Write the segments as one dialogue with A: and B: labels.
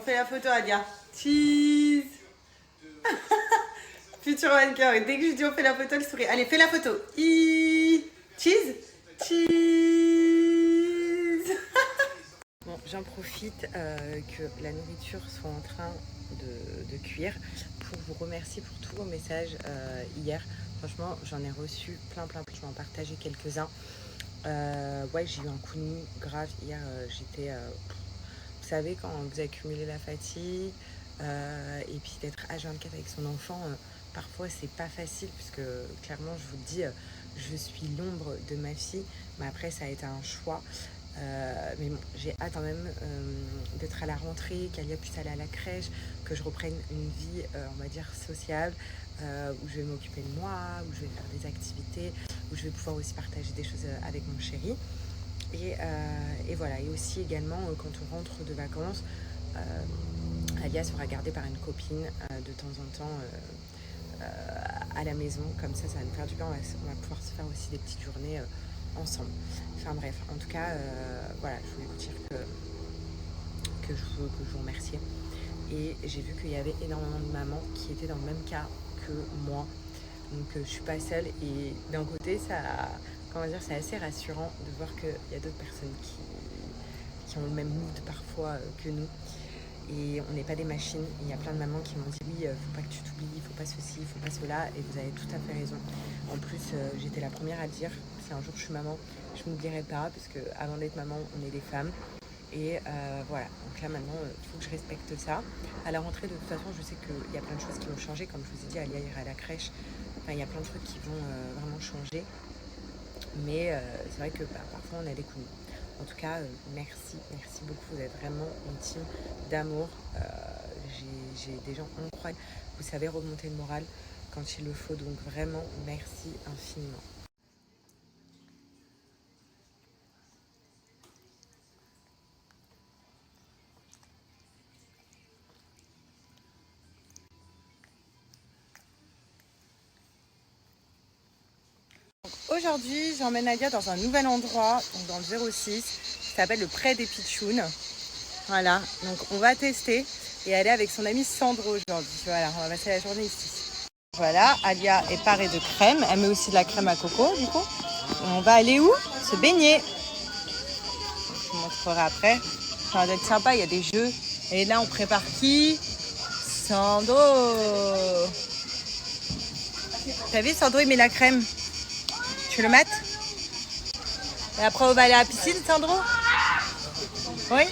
A: fait la photo, Alia. Cheese. Futur mannequin. Et dès que je dis on fait la photo, elle sourit. Allez, fais la photo. Cheese. Cheese. Bon, j'en profite que la nourriture soit en train de cuire pour vous remercier pour tous vos messages hier. Franchement, j'en ai reçu plein. Je vais en partager quelques-uns. Ouais, j'ai eu un coup de mou grave hier. J'étais... vous savez, quand vous accumulez la fatigue et puis d'être H24 avec son enfant, parfois c'est pas facile puisque clairement, je vous le dis, je suis l'ombre de ma fille. Mais après, ça a été un choix. Mais bon, j'ai hâte quand même d'être à la rentrée, qu'Alia puisse aller à la crèche, que je reprenne une vie, on va dire, sociale, où je vais m'occuper de moi, où je vais faire des activités, où je vais pouvoir aussi partager des choses avec mon chéri. Et voilà, et aussi également quand on rentre de vacances, Alia sera gardée par une copine de temps en temps à la maison, comme ça va nous faire du bien, on va pouvoir se faire aussi des petites journées ensemble. Enfin bref, en tout cas, voilà, je voulais vous dire que je vous remerciais. Et j'ai vu qu'il y avait énormément de mamans qui étaient dans le même cas que moi. Donc je suis pas seule et d'un côté, c'est assez rassurant de voir qu'il y a d'autres personnes qui ont le même mood parfois que nous. Et on n'est pas des machines. Il y a plein de mamans qui m'ont dit oui, faut pas que tu t'oublies, faut pas ceci, faut pas cela. Et vous avez tout à fait raison. En plus, j'étais la première à le dire. Si un jour je suis maman, je ne m'oublierai pas parce qu'avant d'être maman, on est des femmes. Et voilà, donc là maintenant, il faut que je respecte ça. À la rentrée, de toute façon, je sais qu'il y a plein de choses qui vont changer. Comme je vous ai dit, Alia ira à la crèche. Enfin, il y a plein de trucs qui vont vraiment changer. Mais c'est vrai que parfois, on a des coups. En tout cas, merci beaucoup. Vous êtes vraiment une team d'amour. J'ai des gens incroyables. Vous savez remonter le moral quand il le faut. Donc vraiment, merci infiniment. Aujourd'hui, j'emmène Alia dans un nouvel endroit, donc dans le 06, qui s'appelle le Pré des Pitchounes. Voilà, donc on va tester et aller avec son amie Sandro aujourd'hui. Voilà, on va passer la journée ici. Voilà, Alia est parée de crème. Elle met aussi de la crème à coco, du coup. Et on va aller où? Se baigner. Je vous montrerai après. Ça va être sympa, il y a des jeux. Et là, on prépare qui? Sandro. T'as vu, Sandro, il met la crème. Tu le mates? Et après, on va aller à la piscine, Sandro? Oui?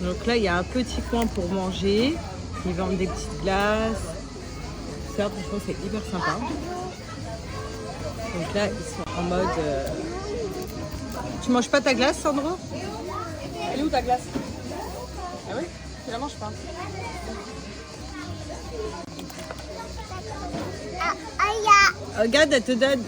A: Donc là, il y a un petit coin pour manger. Ils vendent des petites glaces. Ça, franchement, c'est hyper sympa. Donc là, ils sont en mode... Tu manges pas ta glace, Sandro? Elle est où ta glace? Ah oui? Tu la manges pas? Regarde, elle te donne.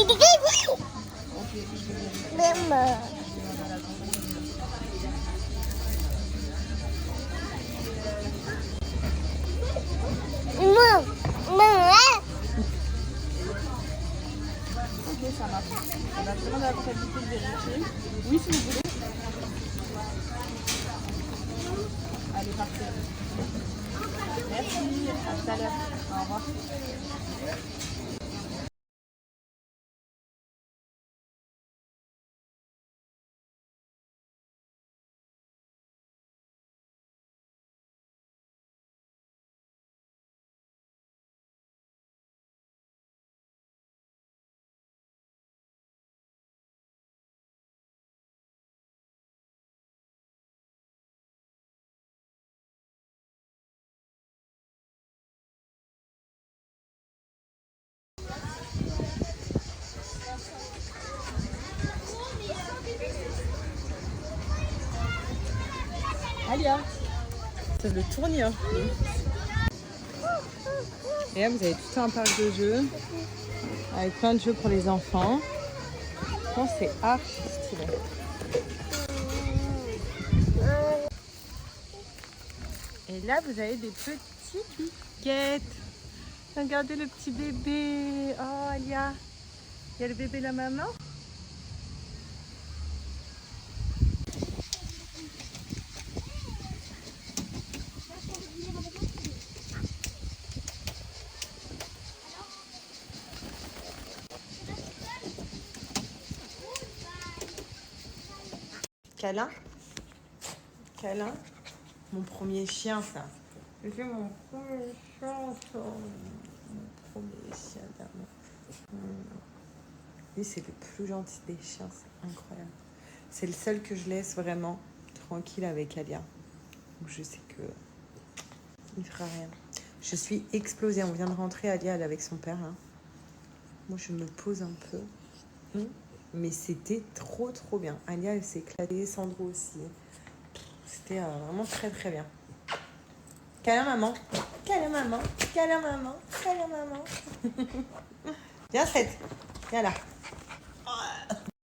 B: Ok, ça marche. On a vraiment la possibilité de vérifier. Oui, si vous voulez. Allez, parfait. Merci, à tout à l'heure. Au revoir. Alia, c'est le tournure. Et là, vous avez tout un parc de jeux avec plein de jeux pour les enfants. Je pense que c'est archi stylé. Et là, vous avez des petites piquettes. Regardez le petit bébé. Oh, il y a le bébé et la maman. Câlin. Câlin. Mon premier chien, ça. C'est mon premier chien, ça. Mon premier chien d'amour. Lui, c'est le plus gentil des chiens, c'est incroyable. C'est le seul que je laisse vraiment tranquille avec Alia. Donc je sais que il fera rien. Je suis explosée. On vient de rentrer, Alia, elle est avec son père. Hein. Moi, je me pose un peu. Mais c'était trop, trop bien. Alia, elle s'est éclatée. Sandro aussi. C'était vraiment très, très bien. Câlin maman. Câlin maman. Câlin maman. Câlin maman. Viens, Fred. Viens là.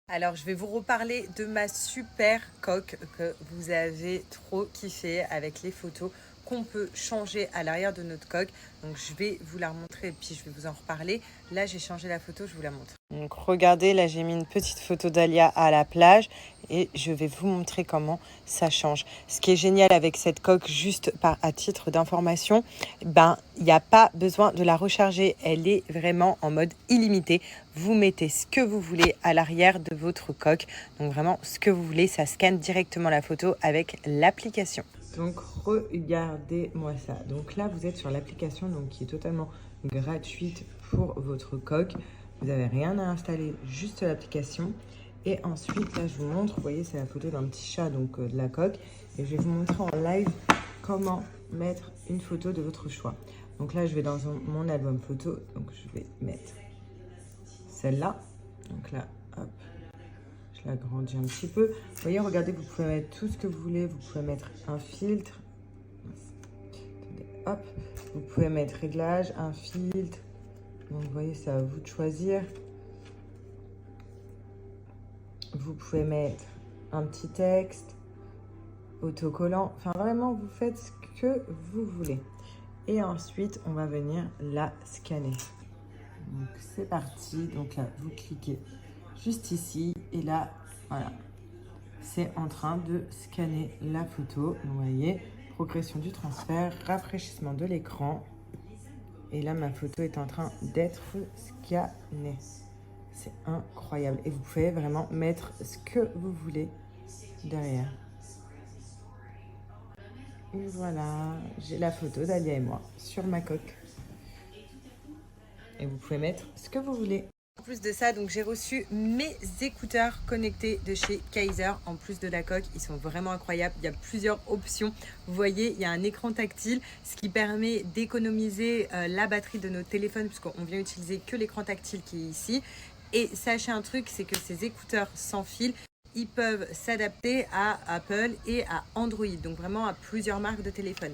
B: Alors, je vais vous reparler de ma super coque que vous avez trop kiffé avec les photos qu'on peut changer à l'arrière de notre coque. Donc, je vais vous la remontrer et puis je vais vous en reparler. Là, j'ai changé la photo, je vous la montre. Donc, regardez, là, j'ai mis une petite photo d'Alia à la plage et je vais vous montrer comment ça change. Ce qui est génial avec cette coque, juste à titre d'information, il n'y a pas besoin de la recharger. Elle est vraiment en mode illimité. Vous mettez ce que vous voulez à l'arrière de votre coque. Donc vraiment ce que vous voulez, ça scanne directement la photo avec l'application. Donc regardez-moi ça. Donc là, vous êtes sur l'application qui est totalement gratuite pour votre coque. Vous n'avez rien à installer, juste l'application. Et ensuite, là, je vous montre, vous voyez, c'est la photo d'un petit chat, donc de la coque. Et je vais vous montrer en live comment mettre une photo de votre choix. Donc là, je vais dans mon album photo. Donc je vais mettre celle-là. Donc là, hop, je l'agrandis un petit peu. Vous voyez, regardez, vous pouvez mettre tout ce que vous voulez. Vous pouvez mettre un filtre. Attendez, hop. Vous pouvez mettre réglage, un filtre. Donc vous voyez, c'est à vous de choisir. Vous pouvez mettre un petit texte, autocollant. Enfin, vraiment, vous faites ce que vous voulez. Et ensuite, on va venir la scanner. Donc, c'est parti. Donc là, vous cliquez juste ici. Et là, voilà. C'est en train de scanner la photo. Vous voyez, progression du transfert, rafraîchissement de l'écran. Et là, ma photo est en train d'être scannée. C'est incroyable. Et vous pouvez vraiment mettre ce que vous voulez derrière. Et voilà, j'ai la photo d'Alia et moi sur ma coque. Et vous pouvez mettre ce que vous voulez. En plus de ça, donc j'ai reçu mes écouteurs connectés de chez Kaiser. En plus de la coque, ils sont vraiment incroyables. Il y a plusieurs options. Vous voyez, il y a un écran tactile, ce qui permet d'économiser la batterie de nos téléphones, puisqu'on vient utiliser que l'écran tactile qui est ici. Et sachez un truc, c'est que ces écouteurs sans fil, ils peuvent s'adapter à Apple et à Android, donc vraiment à plusieurs marques de téléphone.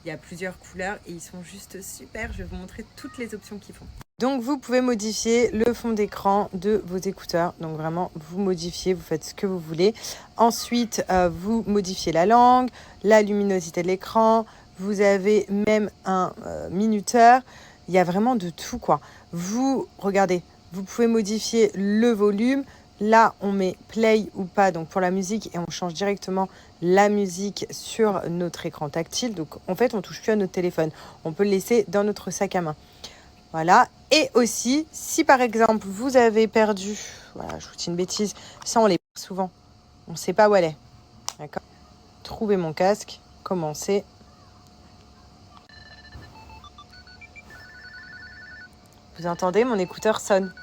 B: Il y a plusieurs couleurs et ils sont juste super. Je vais vous montrer toutes les options qu'ils font. Donc vous pouvez modifier le fond d'écran de vos écouteurs. Donc vraiment, vous modifiez, vous faites ce que vous voulez. Ensuite, vous modifiez la langue, la luminosité de l'écran. Vous avez même un minuteur. Il y a vraiment de tout, quoi. Vous, regardez, vous pouvez modifier le volume. Là, on met play ou pas, donc pour la musique, et on change directement la musique sur notre écran tactile. Donc en fait, on touche plus à notre téléphone. On peut le laisser dans notre sac à main. Voilà. Et aussi, si par exemple, vous avez perdu, voilà, je vous dis une bêtise, ça on les perd souvent. On ne sait pas où elle est. D'accord ? Trouvez mon casque, commencez. Vous entendez, mon écouteur sonne.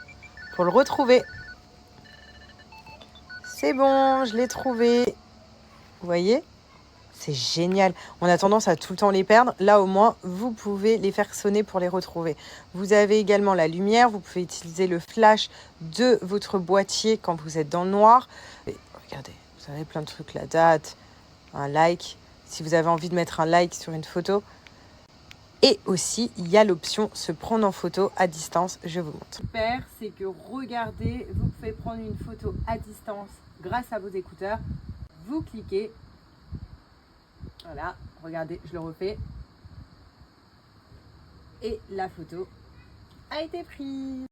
B: Pour le retrouver. C'est bon, je l'ai trouvé. Vous voyez ? C'est génial. On a tendance à tout le temps les perdre. Là, au moins, vous pouvez les faire sonner pour les retrouver. Vous avez également la lumière. Vous pouvez utiliser le flash de votre boîtier quand vous êtes dans le noir. Et regardez, vous avez plein de trucs. La date, un like. Si vous avez envie de mettre un like sur une photo. Et aussi, il y a l'option se prendre en photo à distance. Je vous montre. Super, c'est que regardez, vous pouvez prendre une photo à distance grâce à vos écouteurs. Vous cliquez. Voilà, regardez, je le refais. Et la photo a été prise.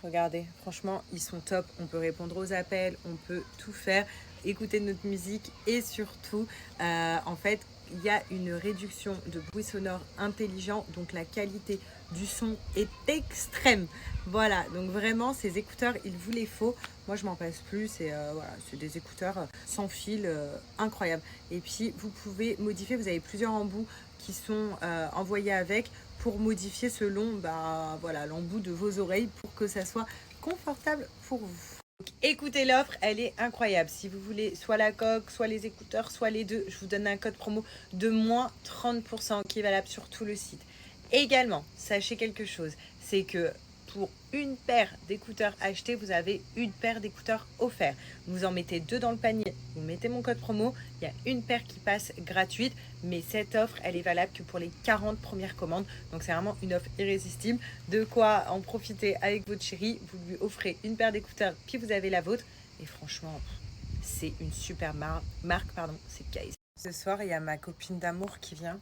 B: Regardez, franchement, ils sont top. On peut répondre aux appels, on peut tout faire, écouter notre musique et surtout, en fait, il y a une réduction de bruit sonore intelligent, donc la qualité du son est extrême. Voilà, donc vraiment, ces écouteurs, il vous les faut. Moi, je m'en passe plus. Voilà, c'est des écouteurs sans fil, incroyables. Et puis, vous pouvez modifier. Vous avez plusieurs embouts qui sont envoyés avec pour modifier selon voilà, l'embout de vos oreilles pour que ça soit confortable pour vous. Donc, écoutez l'offre, elle est incroyable. Si vous voulez soit la coque, soit les écouteurs, soit les deux, je vous donne un code promo de moins 30% qui est valable sur tout le site. Également, sachez quelque chose, c'est que pour une paire d'écouteurs achetés, vous avez une paire d'écouteurs offerts. Vous en mettez 2 dans le panier, vous mettez mon code promo, il y a une paire qui passe gratuite, mais cette offre, elle est valable que pour les 40 premières commandes. Donc c'est vraiment une offre irrésistible. De quoi en profiter avec votre chérie, vous lui offrez une paire d'écouteurs, puis vous avez la vôtre. Et franchement, c'est une super marque, c'est Case. Ce soir, il y a ma copine d'amour qui vient.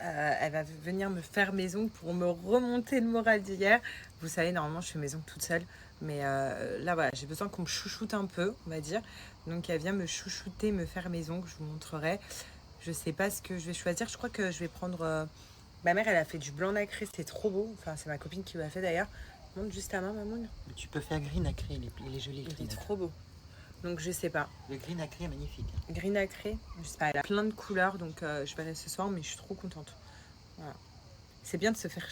B: Elle va venir me faire mes ongles pour me remonter le moral d'hier. Vous savez, normalement, je fais mes ongles toute seule. Mais là, voilà, j'ai besoin qu'on me chouchoute un peu, on va dire. Donc, elle vient me chouchouter, me faire mes ongles. Je vous montrerai. Je ne sais pas ce que je vais choisir. Je crois que je vais prendre... Ma mère, elle a fait du blanc nacré. C'est trop beau. Enfin, c'est ma copine qui l'a fait d'ailleurs. Montre juste à main, mamoun.
C: Tu peux faire gris nacré, les jolis gris.
B: Il est trop beau. Donc je sais pas.
C: Le gris nacré est magnifique.
B: Gris nacré, je sais pas, elle a plein de couleurs, donc je verrai ce soir, mais je suis trop contente. Voilà. C'est bien de se faire